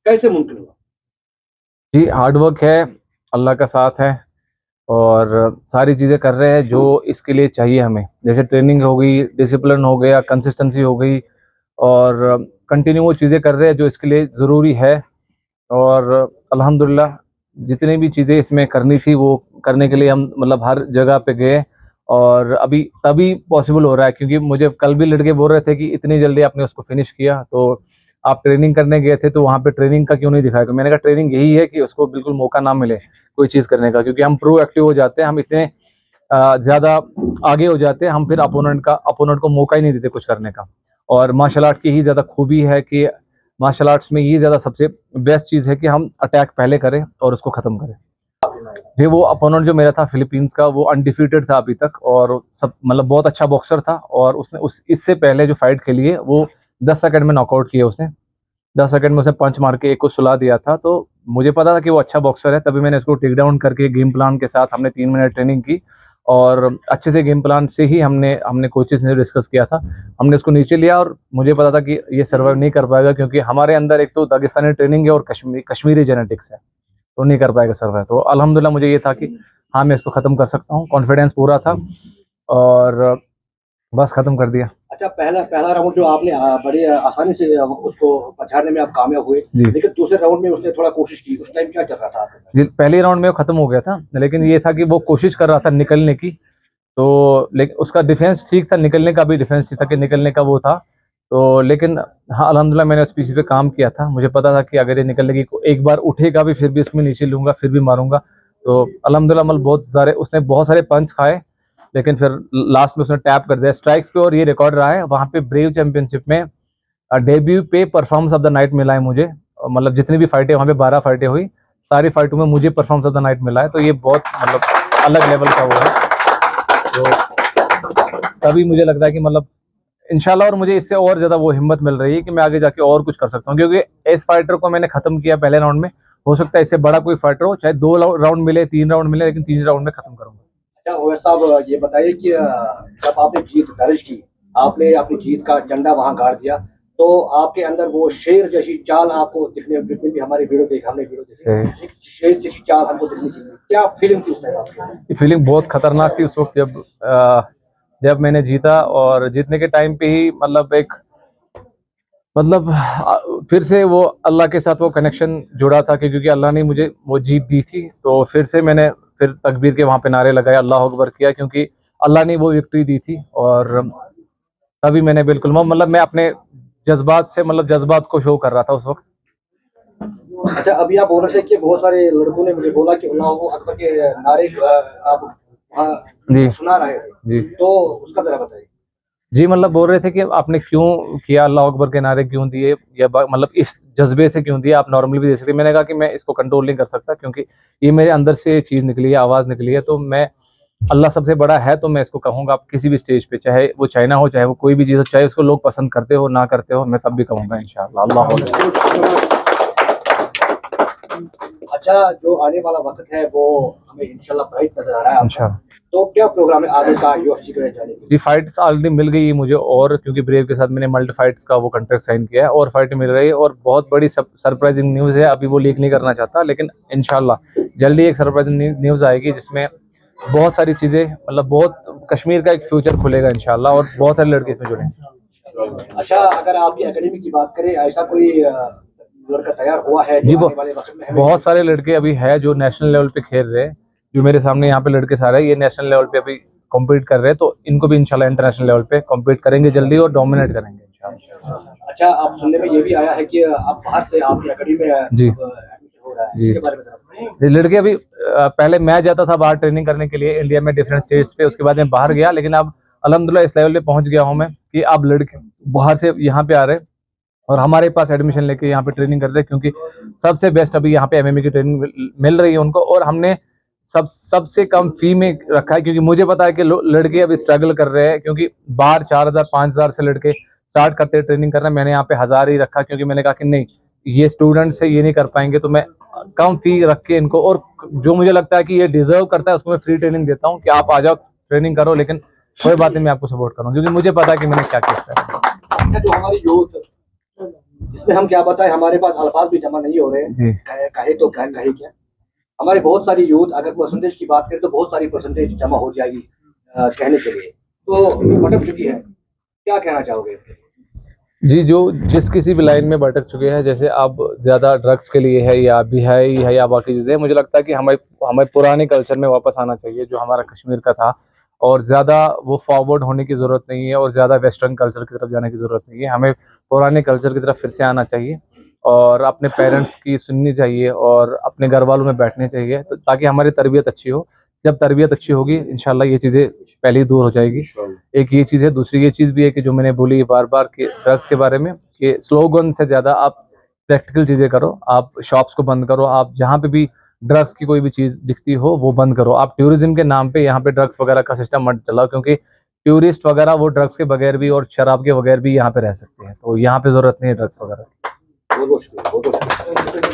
कैसे मुमकिन हुआ? जी, हार्ड वर्क है, अल्लाह का साथ है और सारी चीज़ें कर रहे हैं जो इसके लिए चाहिए हमें। जैसे ट्रेनिंग हो गई, डिसिप्लिन हो गया, कंसिस्टेंसी हो गई और कंटिन्यू वो चीज़ें कर रहे हैं जो इसके लिए ज़रूरी है। और अल्हम्दुलिल्लाह जितनी भी चीज़ें इसमें करनी थी वो करने के लिए हम मतलब हर जगह पे गए और अभी तभी पॉसिबल हो रहा है, क्योंकि मुझे कल भी लड़के बोल रहे थे कि इतनी जल्दी आपने उसको फिनिश किया, तो आप ट्रेनिंग करने गए थे तो वहाँ पे ट्रेनिंग का क्यों नहीं दिखाया? तो मैंने कहा ट्रेनिंग यही है कि उसको बिल्कुल मौका ना मिले कोई चीज़ करने का, क्योंकि हम प्रोएक्टिव हो जाते हैं, हम इतने ज़्यादा आगे हो जाते हैं, हम फिर अपोनेंट को मौका ही नहीं देते कुछ करने का। और मार्शल आर्ट की ही ज़्यादा खूबी है कि मार्शल आर्ट्स में ये ज़्यादा सबसे बेस्ट चीज़ है कि हम अटैक पहले करें और उसको ख़त्म करें। जी, वो अपोनेंट जो मेरा था फिलीपींस का, वो अनडिफीटेड था अभी तक और सब मतलब बहुत अच्छा बॉक्सर था और उसने उस इससे पहले जो फाइट खेली है वो 10 सेकंड में नॉकआउट किया उसने। 10 सेकंड में उसने पंच मार के एक को सुला दिया था, तो मुझे पता था कि वो अच्छा बॉक्सर है, तभी मैंने इसको टेक डाउन करके गेम प्लान के साथ हमने 3 मिनट ट्रेनिंग की और अच्छे से गेम प्लान से ही हमने हमने कोचेज़ से डिस्कस किया था। हमने उसको नीचे लिया और मुझे पता था कि ये सर्वाइव नहीं कर पाएगा, क्योंकि हमारे अंदर एक तो दागिस्तानी ट्रेनिंग है और कश्मीरी जेनेटिक्स है, तो नहीं कर पाएगा सर्वाइव। तो अल्हम्दुलिल्लाह मुझे ये था कि हाँ, मैं इसको ख़त्म कर सकता हूँ, कॉन्फिडेंस पूरा था और बस ख़त्म कर दिया। अच्छा, पहला पहला राउंड जो आपने बड़ी आसानी से उसको पछाड़ने में आप कामयाब हुए, जी। लेकिन दूसरे राउंड में उसने थोड़ा कोशिश की, उस टाइम क्या चल रहा था आपके अंदर? जी, पहले राउंड में वो ख़त्म हो गया था, लेकिन ये था कि वो कोशिश कर रहा था निकलने की, तो लेकिन उसका डिफेंस ठीक था, निकलने का भी डिफेंस ठीक था कि निकलने का वो था। तो लेकिन हाँ, अल्हम्दुलिल्लाह मैंने उस पीस पे काम किया था। मुझे पता था कि अगर ये निकलने की एक बार उठेगा भी, फिर भी उसमें नीचे लूँगा, फिर भी मारूँगा। तो अल्हम्दुलिल्लाह मतलब बहुत सारे उसने बहुत सारे पंच खाए, लेकिन फिर लास्ट में उसने टैप कर दिया स्ट्राइक्स पे और ये रिकॉर्ड रहा है। वहाँ पे ब्रेव चैंपियनशिप में डेब्यू पे परफॉर्मेंस ऑफ द नाइट मिला है मुझे। मतलब जितनी भी फाइटें वहाँ पे 12 फाइटें हुई, सारी फाइटों में मुझे परफॉर्मेंस ऑफ द नाइट मिला है। तो ये बहुत मतलब अलग लेवल का वो है। तो तभी मुझे लगता है कि मतलब इंशाल्लाह और मुझे इससे और ज़्यादा वो हिम्मत मिल रही है कि मैं आगे जाके और कुछ कर सकता हूँ, क्योंकि इस फाइटर को मैंने खत्म किया पहले राउंड में। हो सकता है इससे बड़ा कोई फाइटर हो, चाहे 2 राउंड मिले, 3 राउंड मिले, लेकिन 3 राउंड में खत्म करूँगा। अच्छा ओवैस साहब, ये बताइए कि जब आपने जीत दर्ज की, आपने अपनी जीत का झंडा वहाँ गाड़ दिया, तो आपके अंदर वो शेर जैसी चाल आपको दिखने जितनी भी हमारी हमने वीडियो देखी, एक शेर जैसी चाल हमको दिखने की मिली। क्या फीलिंग थी उस टाइम आपकी? ये फीलिंग बहुत खतरनाक थी उस वक्त जब मैंने जीता और जीतने के टाइम पे ही मतलब एक मतलब फिर से वो अल्लाह के साथ वो कनेक्शन जुड़ा था कि क्योंकि अल्लाह ने मुझे वो जीत दी थी, तो फिर से मैंने फिर तकबीर के वहाँ पे नारे लगाए, अल्लाह अकबर किया, क्योंकि अल्लाह ने वो विक्ट्री दी थी। और तभी मैंने बिल्कुल मतलब मैं अपने जज्बात से मतलब जज्बात को शो कर रहा था उस वक्त। अच्छा, अभी आप बोल रहे थे कि बहुत सारे लड़कों ने मुझे बोला कि अल्लाह अकबर के नारे आप जी सुना रहे थे, जी तो उसका जरा बताइए। जी, मतलब बोल रहे थे कि आपने क्यों किया, अल्लाह अकबर के नारे क्यों दिए, या मतलब इस जज्बे से क्यों दिया, आप नॉर्मली भी दे सकते। मैंने कहा कि मैं इसको कंट्रोल नहीं कर सकता, क्योंकि ये मेरे अंदर से चीज़ निकली है, आवाज़ निकली है, तो मैं अल्लाह सबसे बड़ा है, तो मैं इसको कहूँगा आप किसी भी स्टेज पे, चाहे वो चाइना हो, चाहे वो कोई भी चीज़ हो, चाहे उसको लोग पसंद करते हो ना करते हो, मैं तब भी कहूँगा इंशाअल्लाह अल्लाह अकबर। अच्छा, जो आने वाला वक़्त है वो हमें इंशाल्लाह ब्राइट नज़र आ रहा है आपका। इंशाअल्लाह। तो क्या प्रोग्राम है आगे का यूएफसी में जाने के जी, लिए? फाइट्स ऑलरेडी मिल गई है मुझे, और क्योंकि ब्रेव के साथ मैंने मल्टी फाइट्स का वो कॉन्ट्रैक्ट साइन किया है और फाइट मिल रही है, और बहुत बड़ी सरप्राइजिंग न्यूज़ है, अभी वो लीक नहीं करना चाहता, लेकिन इंशाल्लाह जल्दी एक सरप्राइजिंग न्यूज़ आएगी जिसमें बहुत सारी चीज़ें मतलब बहुत कश्मीर का एक फ्यूचर खुलेगा इंशाल्लाह और बहुत सारे लड़के इसमें जुड़ेंगे। अच्छा, अगर आपकी एकेडमी की बात करें, ऐसा कोई लड़का तैयार हुआ है जी, जो आने वाले वक़्त में हमें बहुत सारे लड़के अभी है जो नेशनल लेवल पे खेल रहे हैं, जो मेरे सामने यहाँ पे लड़के सारे हैं, ये नेशनल लेवल पे अभी कॉम्पीट कर रहे हैं, तो इनको भी इंशाल्लाह इंटरनेशनल लेवल पे कॉम्पीट करेंगे जल्दी और डोमिनेट करेंगे इंशाल्लाह। अच्छा, आप सुनने में ये भी आया है कि आप बाहर से आपकी एकेडमी में जी एडमिशन हो रहा है, जी, इसके बारे में ज़रा बताइए। ये लड़के अभी पहले मैं जाता था बाहर ट्रेनिंग करने के लिए इंडिया में डिफरेंट स्टेट्स पे, उसके बाद मैं बाहर गया, लेकिन अब अल्हम्दुलिल्लाह इस लेवल पे पहुंच गया हूं मैं कि अब लड़के बाहर से यहाँ पे आ रहे हैं और हमारे पास एडमिशन लेके यहाँ पे ट्रेनिंग कर रहे हैं, क्योंकि सबसे बेस्ट अभी यहाँ पे एमएमए की ट्रेनिंग मिल रही है उनको, और हमने सबसे कम फी में रखा है, क्योंकि मुझे पता है कि लड़के अभी स्ट्रगल कर रहे हैं, क्योंकि बाहर 4,000 5,000 से लड़के स्टार्ट करते हैं ट्रेनिंग करना, मैंने यहाँ पे 1,000 ही रखा, क्योंकि मैंने कहा कि नहीं, ये स्टूडेंट से ये नहीं कर पाएंगे, तो मैं कम फी रख के इनको, और जो मुझे लगता है कि ये डिजर्व करता है उसको मैं फ्री ट्रेनिंग देता हूँ कि आप आ जाओ ट्रेनिंग करो, लेकिन कोई बात नहीं, मैं आपको सपोर्ट करूँ, क्योंकि मुझे पता है कि मैंने क्या किया है। अच्छा, जो हमारी यूथ इसमें हम क्या बताएं, हमारे पास अल्फाज भी जमा नहीं हो रहे हैं। जी कहे तो कहे क्या। हमारे बहुत सारी यूथ, अगर परसेंटेज की बात करें तो बहुत सारी परसेंटेज जमा हो जाएगी कहने के लिए, तो भटक चुकी है। क्या कहना चाहोगे? जी, जो जिस किसी भी लाइन में भटक चुके हैं, जैसे अब ज़्यादा ड्रग्स के लिए है या बिहाई है या बाकी चीज़ें, मुझे लगता है कि हमें हमें पुराने कल्चर में वापस आना चाहिए जो हमारा कश्मीर का था। और ज़्यादा वो फॉरवर्ड होने की ज़रूरत नहीं है और ज़्यादा वेस्टर्न कल्चर की तरफ जाने की ज़रूरत नहीं है। हमें पुराने कल्चर की तरफ फिर से आना चाहिए और अपने पेरेंट्स की सुननी चाहिए और अपने घर वालों में बैठने चाहिए, तो ताकि हमारी तरबियत अच्छी हो। जब तरबियत अच्छी होगी इंशाल्लाह ये चीज़ें पहले ही दूर हो जाएगी। एक ये चीज़ है, दूसरी ये चीज़ भी है कि जो मैंने बोली बार-बार कि ड्रग्स के बारे में, कि स्लोगन से ज़्यादा आप प्रैक्टिकल चीज़ें करो। आप शॉप्स को बंद करो, आप जहाँ पे भी ड्रग्स की कोई भी चीज़ दिखती हो वो बंद करो। आप टूरिज़्म के नाम पे यहाँ पे ड्रग्स वगैरह का सिस्टम मत चलाओ, क्योंकि टूरिस्ट वगैरह वो ड्रग्स के बगैर भी और शराब के बगैर भी यहाँ पे रह सकते हैं। तो यहाँ पे ज़रूरत नहीं है ड्रग्स वगैरह की। बहुत बहुत शुक्रिया, बहुत बहुत शुक्रिया।